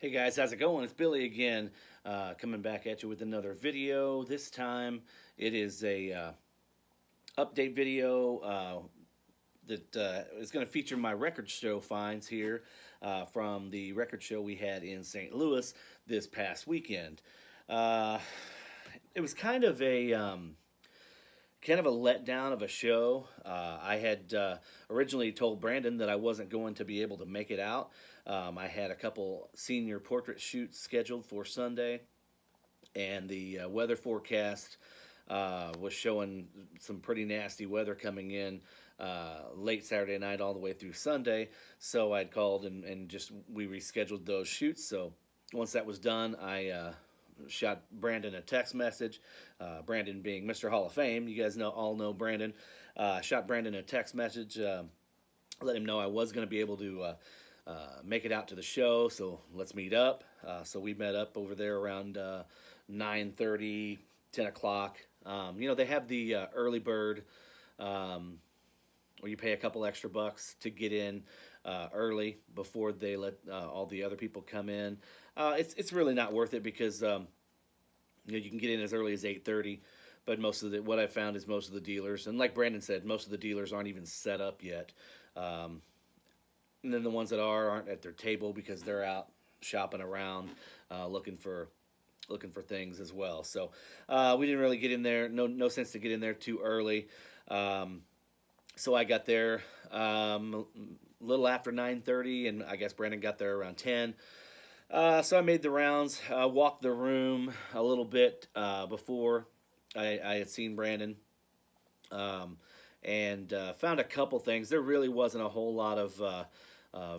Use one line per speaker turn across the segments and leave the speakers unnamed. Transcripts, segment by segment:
Hey guys, how's it going? It's Billy again, coming back at you with another video. This time it is a update video that is going to feature my record show finds here from the record show we had in St. Louis this past weekend. Uh, it was kind of a letdown of a show. I had originally told Brandon that I wasn't going to be able to make it out. I had a couple senior portrait shoots scheduled for Sunday, and the weather forecast was showing some pretty nasty weather coming in late Saturday night all the way through Sunday. So I'd called and just we rescheduled those shoots. So once that was done, I shot Brandon a text message. Brandon being Mr. Hall of Fame, you guys all know Brandon. Shot Brandon a text message, let him know I was going to be able to make it out to the show. So let's meet up. So we met up over there around 9:30, 10 o'clock. They have the early bird, where you pay a couple extra bucks to get in early before they let all the other people come in. It's really not worth it because you can get in as early as 8:30, but what I found is most of the dealers, and like Brandon said, most of the dealers aren't even set up yet. And then the ones that aren't at their table because they're out shopping around, looking for things as well. So we didn't really get in there. No sense to get in there too early. So I got there a little after 9:30, and I guess Brandon got there around 10. So I made the rounds, walked the room a little bit before I had seen Brandon, and found a couple things. There really wasn't a whole lot of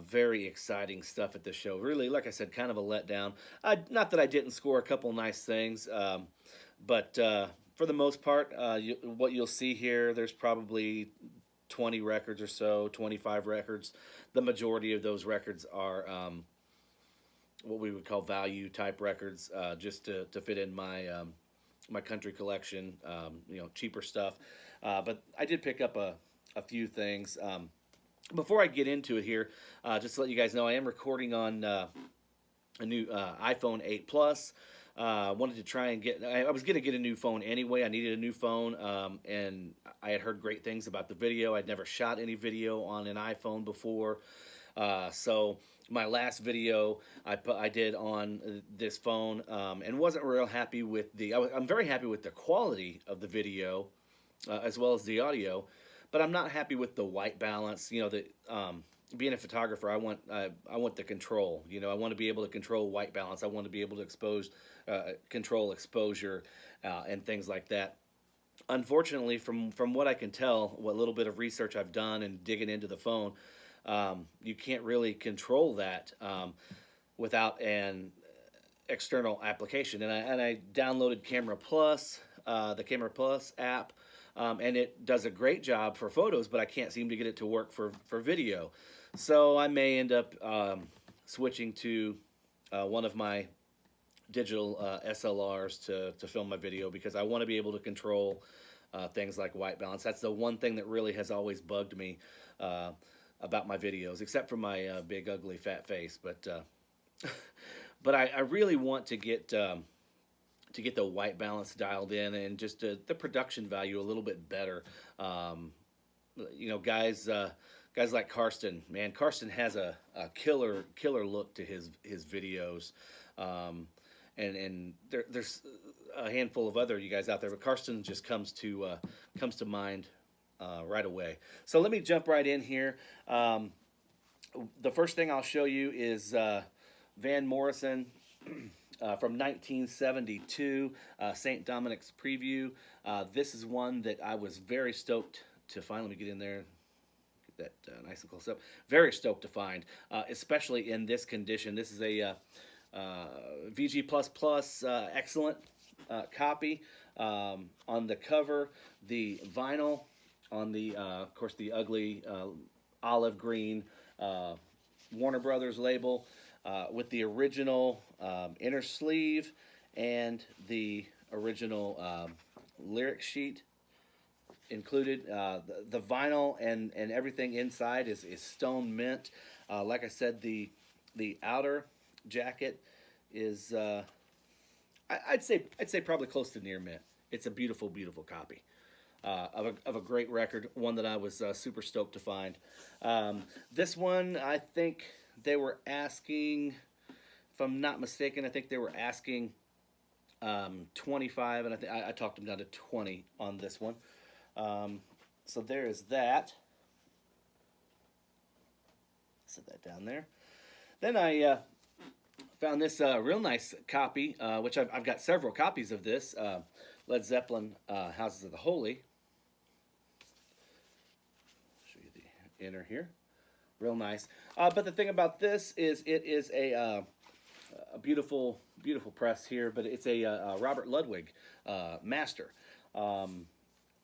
very exciting stuff at the show. Really, like I said, kind of a letdown. Not that I didn't score a couple nice things, but for the most part, what you'll see here, there's probably 20 records or so, 25 records. The majority of those records are what we would call value type records, just to fit in my country collection, cheaper stuff. But I did pick up a few things. Before I get into it here, just to let you guys know, I am recording on a new iPhone 8 Plus. Wanted to try and I was going to get a new phone anyway. I needed a new phone, and I had heard great things about the video. I'd never shot any video on an iPhone before. So my last video I did on this phone, and wasn't real happy with I'm very happy with the quality of the video, as well as the audio, but I'm not happy with the white balance. Being a photographer, I want the control. I want to be able to control white balance. I want to be able to control exposure, and things like that. Unfortunately, from what I can tell, what little bit of research I've done and digging into the phone, you can't really control that without an external application. And I downloaded Camera Plus, the Camera Plus app, and it does a great job for photos, but I can't seem to get it to work for video. So I may end up switching to one of my digital SLRs to film my video, because I want to be able to control things like white balance. That's the one thing that really has always bugged me about my videos, except for my big ugly fat face. But but I really want to get the white balance dialed in, and just the production value a little bit better. Guys like Karsten, man, Karsten has a killer look to his videos, and there's a handful of other you guys out there, but Karsten just comes to mind right away. So let me jump right in here. The first thing I'll show you is Van Morrison. From 1972, St. Dominic's Preview. This is one that I was very stoked to find. Let me get in there, get that nice and close up. Very stoked to find, especially in this condition. This is a VG++, excellent copy. On the cover, the vinyl, on the, of course, the ugly olive green Warner Brothers label, with the original inner sleeve and the original lyric sheet included. The vinyl and everything inside is stone mint. Like I said, the outer jacket is I'd say probably close to near mint. It's a beautiful, beautiful copy of a great record, one that I was super stoked to find. This one, I think they were asking, if I'm not mistaken, I think they were asking 25, and I talked them down to 20 on this one. So there is that. Set that down there. Then I found this real nice copy, which I've got several copies of this. Led Zeppelin, Houses of the Holy. Show you the inner here. Real nice. But the thing about this is it is a beautiful, beautiful press here, but it's a Robert Ludwig master.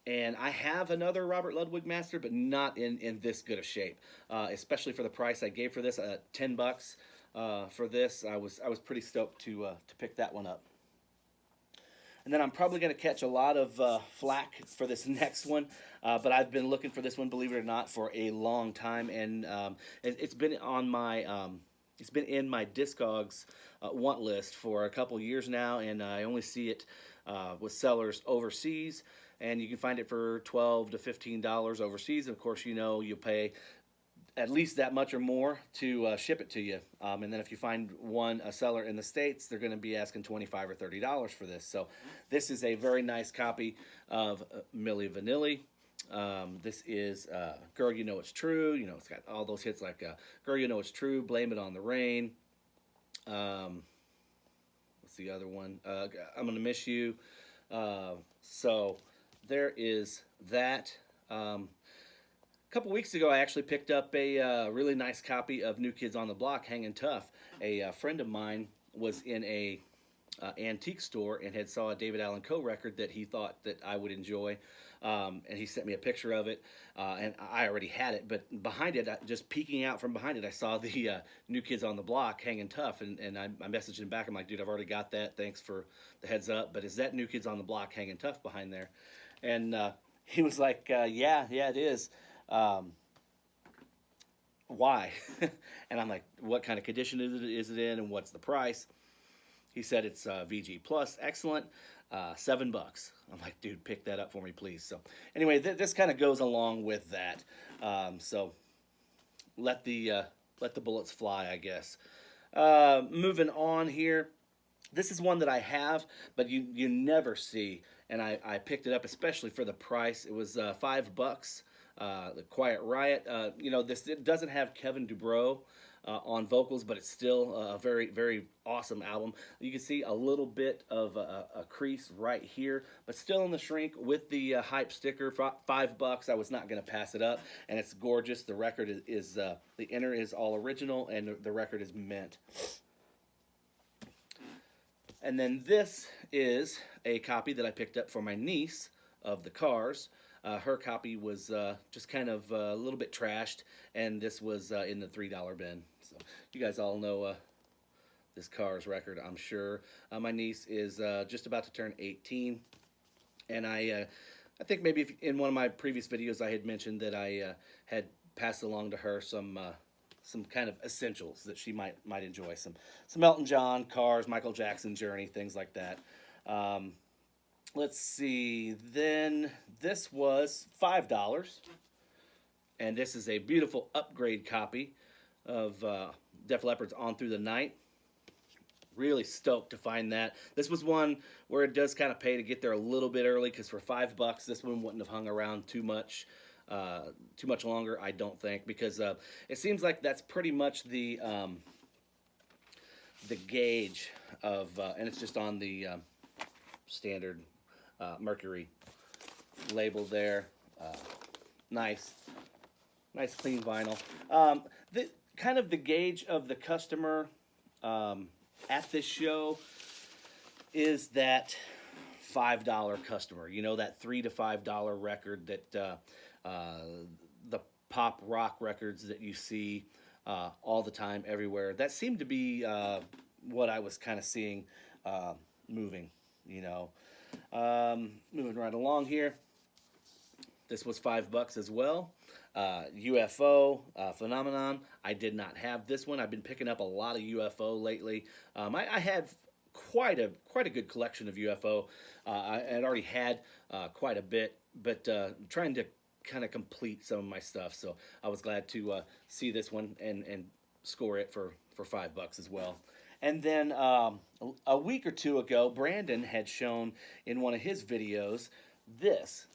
And I have another Robert Ludwig master, but not in this good a shape, especially for the price I gave for this, $10 for this. I was pretty stoked to pick that one up. And then I'm probably going to catch a lot of flack for this next one, but I've been looking for this one, believe it or not, for a long time, and it's been on my it's been in my Discogs want list for a couple years now, and I only see it with sellers overseas, and you can find it for $12 to $15 overseas. And of course, you know, you pay at least that much or more to ship it to you. And then if you find a seller in the States, they're going to be asking $25 or $30 for this. So this is a very nice copy of Milli Vanilli. This is Girl, You Know It's True. You know, it's got all those hits like Girl, You Know It's True, Blame It on the Rain. What's the other one? I'm Gonna Miss You. So there is that. A couple weeks ago, I actually picked up a really nice copy of New Kids on the Block, Hangin' Tough. A friend of mine was in a antique store and had saw a David Allan Coe record that he thought that I would enjoy, and he sent me a picture of it, and I already had it, but behind it, just peeking out from behind it, I saw the New Kids on the Block, Hangin' Tough, and I messaged him back. I'm like, dude, I've already got that. Thanks for the heads up, but is that New Kids on the Block, Hangin' Tough behind there? And he was like, yeah, it is. Why? And I'm like, what kind of condition is it in, and what's the price? He said it's VG Plus, excellent, $7. I'm like, dude, pick that up for me, please. So anyway, this kind of goes along with that. So let the bullets fly, I guess. Moving on here. This is one that I have, but you never see, and I picked it up especially for the price. It was $5. The Quiet Riot. You know, it doesn't have Kevin DuBrow on vocals, but it's still a very, very awesome album. You can see a little bit of a crease right here, but still in the shrink with the hype sticker. $5. I was not going to pass it up, and it's gorgeous. The record is the inner is all original, and the record is mint. And then this is a copy that I picked up for my niece of the Cars. Her copy was just kind of a little bit trashed, and this was in the $3 bin. So you guys all know this Cars record, I'm sure. My niece is just about to turn 18, and I think maybe in one of my previous videos I had mentioned that I had passed along to her some kind of essentials that she might enjoy. Some Elton John, Cars, Michael Jackson, Journey, things like that. Let's see, then this was $5, and this is a beautiful upgrade copy of Def Leppard's On Through the Night. Really stoked to find that. This was one where it does kind of pay to get there a little bit early, because for $5, this one wouldn't have hung around too much longer, I don't think, because it seems like that's pretty much the gauge of, and it's just on the standard Mercury label there. Nice clean vinyl. The kind of the gauge of the customer at this show is that $5 customer. You know, that $3 to $5 record that the pop rock records that you see all the time everywhere. That seemed to be what I was kind of seeing moving, you know. Moving right along here. This was $5 as well. UFO Phenomenon. I did not have this one. I've been picking up a lot of UFO lately. I have quite a good collection of UFO. I had already had quite a bit, but trying to kind of complete some of my stuff. So I was glad to see this one and score it for $5 as well. And then a week or two ago, Brandon had shown in one of his videos this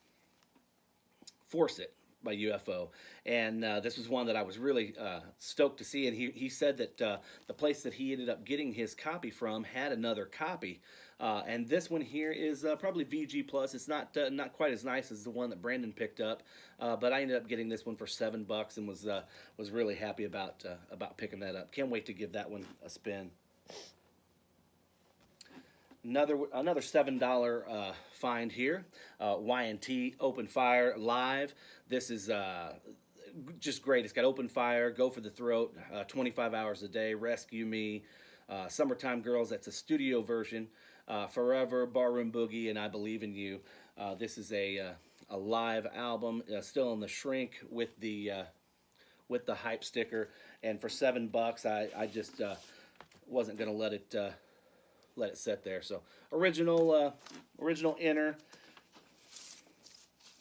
Force It by UFO. And this was one that I was really stoked to see. And he said that the place that he ended up getting his copy from had another copy. And this one here is probably VG Plus. It's not quite as nice as the one that Brandon picked up, but I ended up getting this one for $7 and was really happy about picking that up. Can't wait to give that one a spin. Another $7 find here, Y&T Open Fire Live. This is just great. It's got Open Fire, Go for the Throat, 25 hours a day, Rescue Me, Summertime Girls. That's a studio version. Forever, Barroom Boogie, and I Believe in You. This is a live album, still in the shrink with the hype sticker. And for $7, I just wasn't gonna let it sit there. So original inner,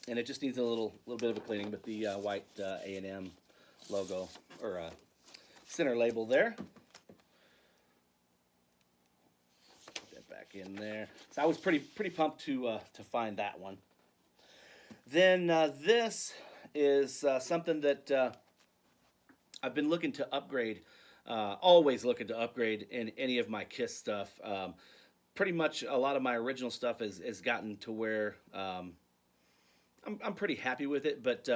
and it just needs a little bit of a cleaning, but the white A&M logo or center label there. Put that back in there. So I was pretty pumped to find that one. Then this is something that I've been looking to upgrade. Always looking to upgrade in any of my KISS stuff. Pretty much a lot of my original stuff has gotten to where I'm pretty happy with it, but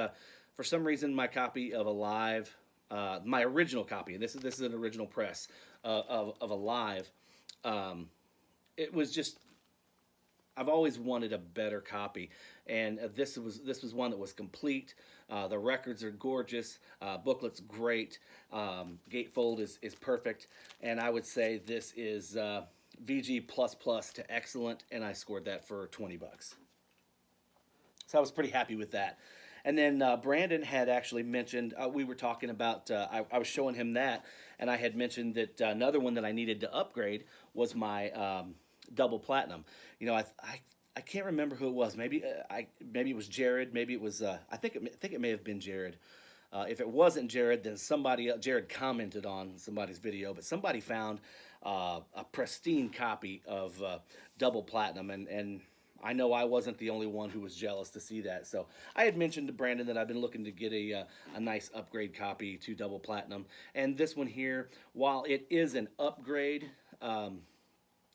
for some reason my copy of Alive, my original copy, and this is an original press of Alive, it was just, I've always wanted a better copy, and this was one that was complete. The records are gorgeous, booklet's great, gatefold is perfect, and I would say this is VG++ to excellent, and I scored that for $20. So I was pretty happy with that. And then Brandon had actually mentioned, we were talking about, I was showing him that, and I had mentioned that another one that I needed to upgrade was my double platinum. You know, I can't remember who it was. Maybe maybe it was Jared. Maybe it was I think it may have been Jared. If it wasn't Jared, then somebody else. Jared commented on somebody's video, but somebody found a pristine copy of double platinum, and I know I wasn't the only one who was jealous to see that. So I had mentioned to Brandon that I've been looking to get a nice upgrade copy to double platinum, and this one here, while it is an upgrade,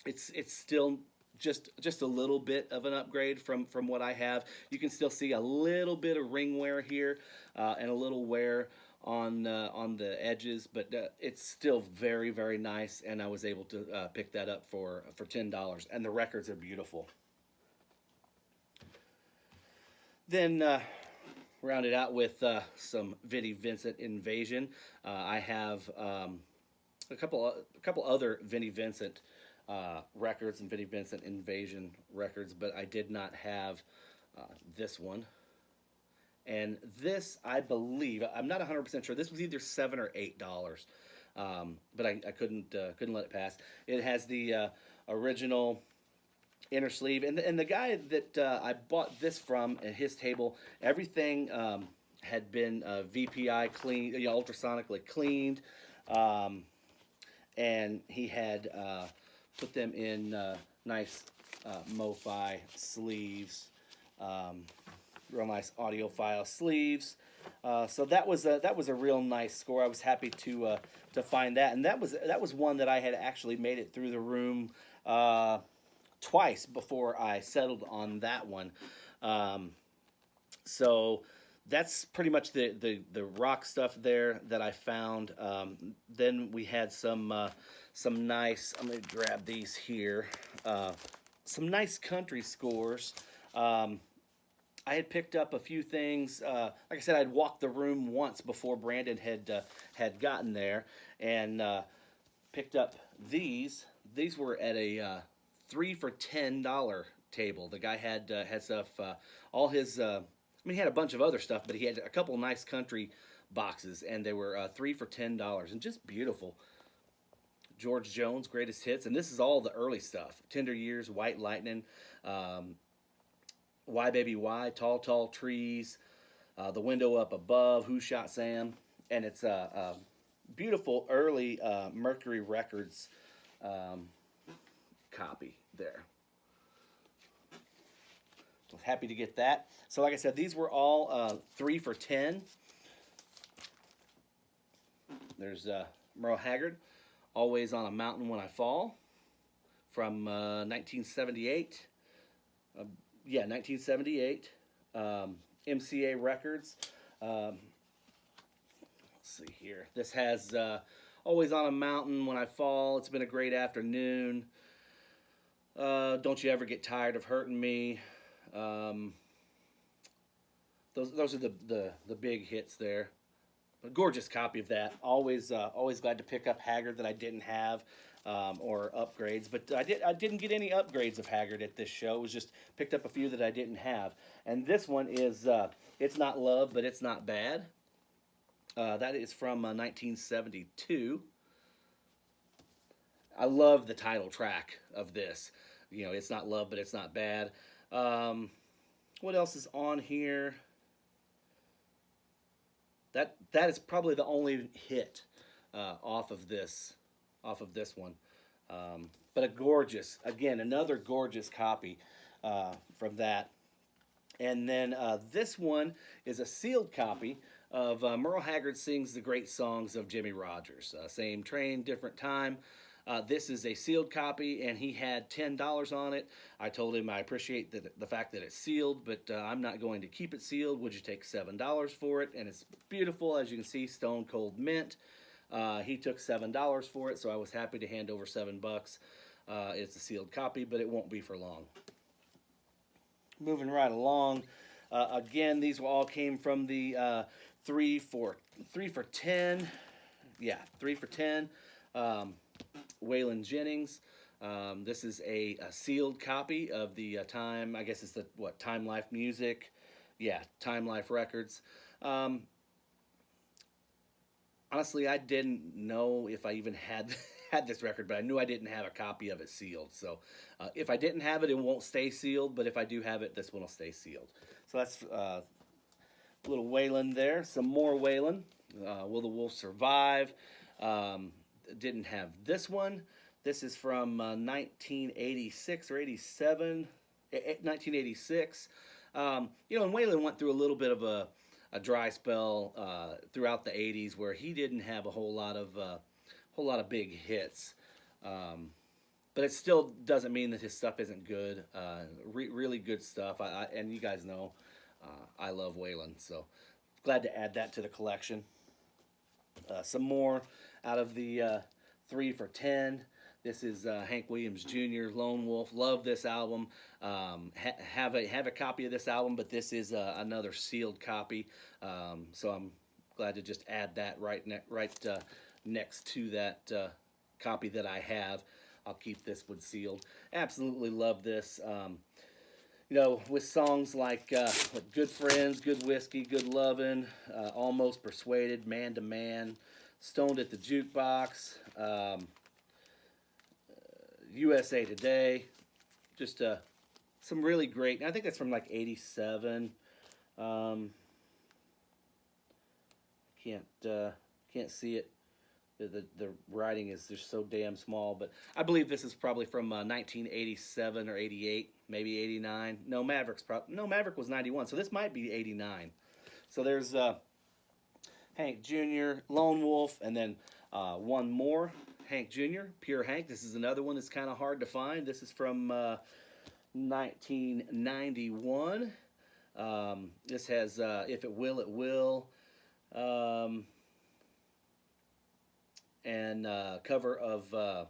it's still just a little bit of an upgrade from what I have. You can still see a little bit of ring wear here and a little wear on the edges, but it's still very, very nice, and I was able to pick that up for $10, and the records are beautiful. Then round it out with some Vinnie Vincent Invasion. I have a couple other Vinnie Vincent records and Vinnie Vincent Invasion records, but I did not have this one. And this, I believe, I'm not 100% sure. This was either $7 or $8, but I couldn't let it pass. It has the original inner sleeve, and the guy that I bought this from at his table, everything had been VPI cleaned, ultrasonically cleaned, and he had put them in nice MoFi sleeves, real nice audiophile sleeves. So that was a real nice score. I was happy to find that, and that was one that I had actually made it through the room twice before I settled on that one. So that's pretty much the rock stuff there that I found. Then we had some nice, I'm going to grab these here, some nice country scores. I had picked up a few things. Like I said, I'd walked the room once before Brandon had gotten there, and picked up these. These were at a 3 for $10 table. The guy had stuff, all his I mean, he had a bunch of other stuff, but he had a couple nice country boxes, and they were three for $10, and just beautiful. George Jones, greatest hits, and this is all the early stuff: Tender Years, White Lightning, um, Why Baby Why, Tall Tall Trees, The Window Up Above, Who Shot Sam, and it's a beautiful early Mercury Records um, copy there. So happy to get that. So like I said, these were all 3 for $10. There's Merle Haggard, Always on a Mountain When I Fall, from 1978. Yeah, 1978. MCA Records. Let's see here. This has Always on a Mountain When I Fall. It's been a great afternoon. Don't You Ever Get Tired of Hurting Me. Those are the big hits there. A gorgeous copy of that. Always glad to pick up Haggard that I didn't have, or upgrades. But I didn't get any upgrades of Haggard at this show. It was just picked up a few that I didn't have. And this one is It's Not Love, But It's Not Bad. That is from 1972. I love the title track of this. You know, It's Not Love, But It's Not Bad. What else is on here? That is probably the only hit off of this one. But a gorgeous, again, another gorgeous copy from that. And then this one is a sealed copy of Merle Haggard Sings the Great Songs of Jimmie Rodgers. Same train, different time. This is a sealed copy, and he had $10 on it. I told him I appreciate the fact that it's sealed, but I'm not going to keep it sealed. Would you take $7 for it? And it's beautiful, as you can see, stone cold mint. He took $7 for it, so I was happy to hand over $7. It's a sealed copy, but it won't be for long. Moving right along. Again, these all came from the 3 for 10. Yeah, 3 for 10. Waylon Jennings. This is a sealed copy of the Time. I guess it's the Time Life Music. Yeah, Time Life Records. Honestly, I didn't know if I even had this record, but I knew I didn't have a copy of it sealed. So if I didn't have it, it won't stay sealed. But if I do have it, this one will stay sealed. So that's a little Waylon there. Some more Waylon. Will the Wolf Survive? Didn't have this one. This is from 1986 or 87. 1986. And Waylon went through a little bit of a dry spell throughout the 80s where he didn't have a whole lot of big hits. But it still doesn't mean that his stuff isn't good. Really good stuff. And you guys know I love Waylon, so glad to add that to the collection. Some more out of the 3 for 10. This is Hank Williams Jr., Lone Wolf. Love this album. Have a copy of this album, but this is another sealed copy. So I'm glad to just add that right next to that copy that I have. I'll keep this one sealed. Absolutely love this. With songs like Good Friends, Good Whiskey, Good Lovin', Almost Persuaded, Man to Man, Stoned at the Jukebox, USA Today, just some really great. I think that's from like '87. Can't see it. The writing is just so damn small, but I believe this is probably from 1987 or '88, maybe '89. No, Maverick was '91, so this might be '89. So there's Hank Jr., Lone Wolf, and then one more, Hank Jr., Pure Hank. This is another one that's kind of hard to find. This is from 1991. This has If It Will, It Will. And cover of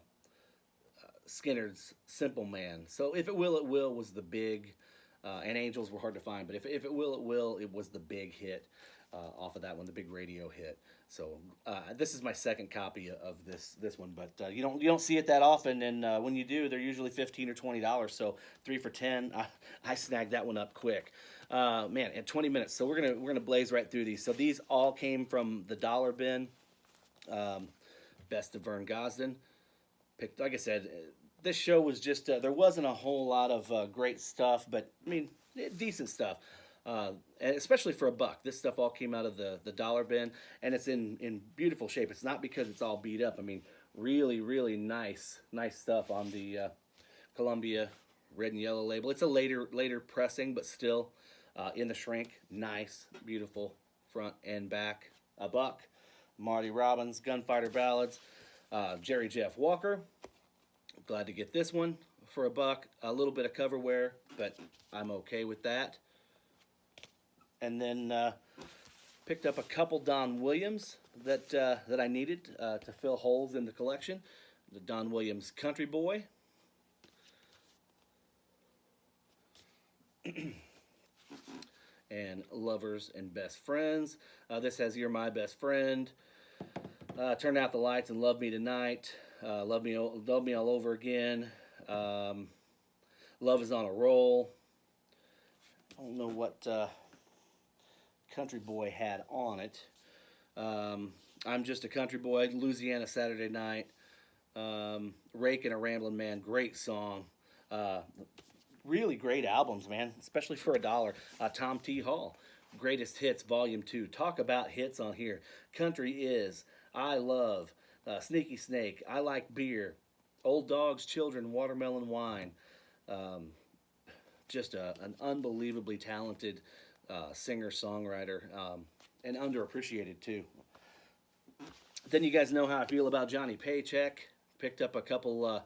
Skinner's Simple Man. So If It Will, It Will was the big, and Angels were hard to find, but if It Will, It Will, it was the big hit. off of that one, the big radio hit. So this is my second copy of this one, but you don't see it that often, and when you do, they're usually $15 or $20. So 3 for $10. I snagged that one up quick, man. In 20 minutes. So we're gonna blaze right through these. So these all came from the dollar bin. Best of Vern Gosdin. Picked, like I said, this show was just there wasn't a whole lot of great stuff, but I mean decent stuff. And especially for $1. This stuff all came out of the dollar bin, and it's in beautiful shape. It's not because it's all beat up. I mean, really nice stuff on the Columbia red and yellow label. It's a later pressing, but still in the shrink. Nice, beautiful front and back. $1. Marty Robbins, Gunfighter Ballads. Jerry Jeff Walker. Glad to get this one for $1. A little bit of cover wear, but I'm okay with that. And then picked up a couple Don Williams that I needed to fill holes in the collection. The Don Williams Country Boy. And Lovers and Best Friends. This has You're My Best Friend. Turn Out the Lights and Love Me Tonight. Love Me All Over Again. Love Is on a Roll. I don't know what Country Boy had on it. I'm Just a Country Boy. Louisiana Saturday Night. Rake and a Ramblin' Man. Great song. Really great albums, man, especially for $1. Tom T. Hall, Greatest Hits, Volume 2. Talk about hits on here. Country Is, I Love, Sneaky Snake, I Like Beer, Old Dogs, Children, Watermelon Wine. Just an unbelievably talented singer-songwriter, and underappreciated, too. Then you guys know how I feel about Johnny Paycheck. Picked up a couple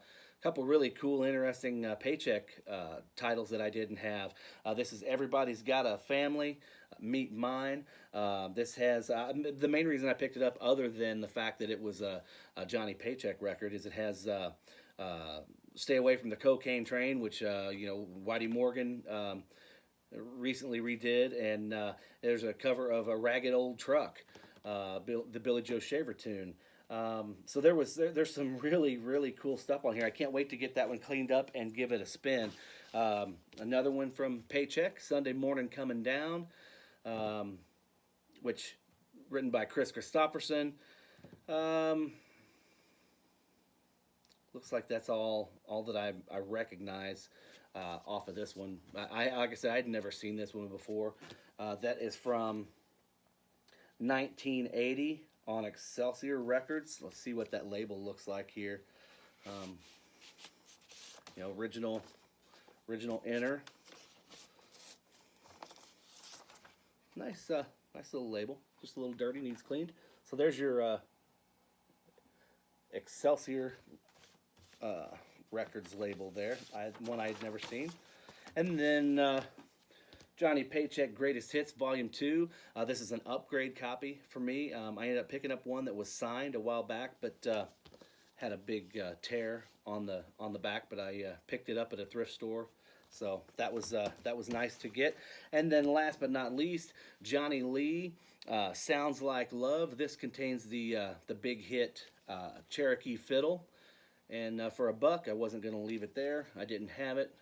really cool, interesting Paycheck titles that I didn't have. This is Everybody's Got a Family, Meet Mine. This has, the main reason I picked it up, other than the fact that it was a Johnny Paycheck record, is it has Stay Away from the Cocaine Train, which, Whitey Morgan recently redid, and there's a cover of A Ragged Old Truck, the Billy Joe Shaver tune. So there's some really cool stuff on here. I can't wait to get that one cleaned up and give it a spin. Another one from Paycheck, Sunday Morning Coming Down, which written by Chris Christopherson. Looks like that's all that I recognize off of this one. Like I said, I'd never seen this one before. That is from 1980. On Excelsior Records. Let's see what that label looks like here. Original inner. Nice little label. Just a little dirty, needs cleaned. So there's your Excelsior Records label there. One I had never seen. And then Johnny Paycheck Greatest Hits Volume 2. This is an upgrade copy for me. I ended up picking up one that was signed a while back, but had a big tear on the back. But I picked it up at a thrift store, so that was nice to get. And then last but not least, Johnny Lee, Sounds Like Love. This contains the big hit Cherokee Fiddle, and for $1, I wasn't going to leave it there. I didn't have it.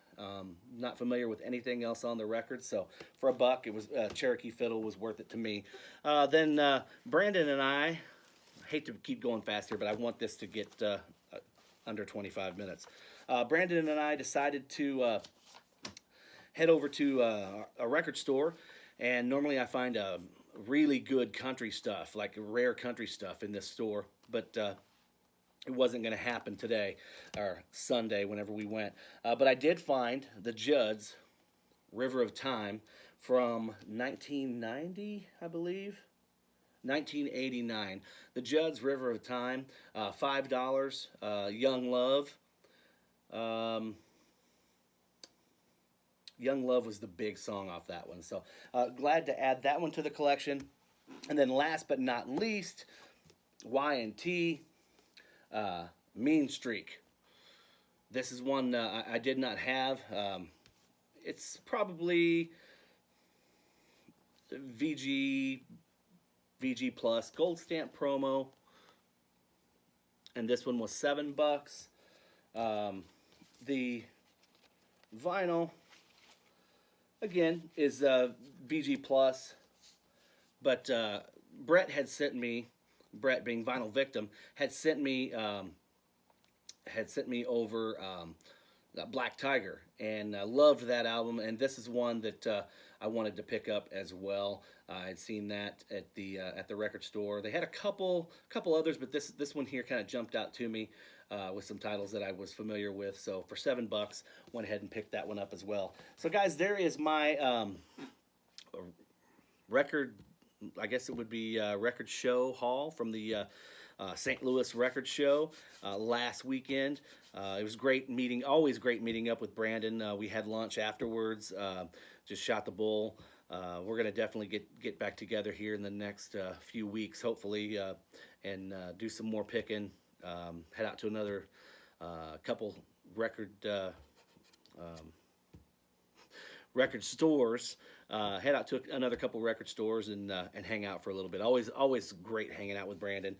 Not familiar with anything else on the record, so for $1, it was Cherokee Fiddle was worth it to me. Then Brandon and I hate to keep going fast here, but I want this to get under 25 minutes. Brandon and I decided to head over to a record store, and normally I find really good country stuff, like rare country stuff in this store, but it wasn't going to happen today, or Sunday, whenever we went. But I did find the Judds River of Time from 1990, I believe. 1989. The Judds River of Time, $5. Young Love. Young Love was the big song off that one. So glad to add that one to the collection. And then last but not least, Y&T. Mean Streak. This is one I did not have. It's probably VG VG Plus gold stamp promo, and this one was $7. The vinyl again is VG Plus, but Brett had sent me, Brett being Vinyl Victim, had sent me over Black Tiger, and I loved that album. And this is one that I wanted to pick up as well. I'd seen that at the record store. They had a couple others, but this one here kind of jumped out to me with some titles that I was familiar with. So for $7, went ahead and picked that one up as well. So guys, there is my record. I guess it would be record show haul from the St. Louis Record Show last weekend. It was great meeting, always great meeting up with Brandon. We had lunch afterwards, just shot the bull. We're going to definitely get back together here in the next few weeks, hopefully, and do some more picking. Head out to another couple record record stores. Head out to another couple record stores and hang out for a little bit. Always great hanging out with Brandon.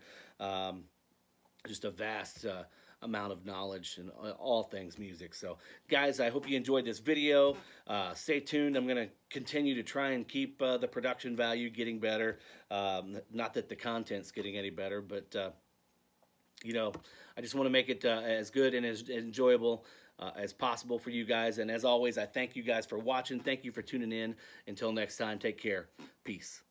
Just a vast amount of knowledge and all things music. So guys, I hope you enjoyed this video. Stay tuned. I'm going to continue to try and keep the production value getting better. Not that the content's getting any better, but you know, I just want to make it as good and as enjoyable as possible for you guys. And as always, I thank you guys for watching. Thank you for tuning in. Until next time, take care. Peace.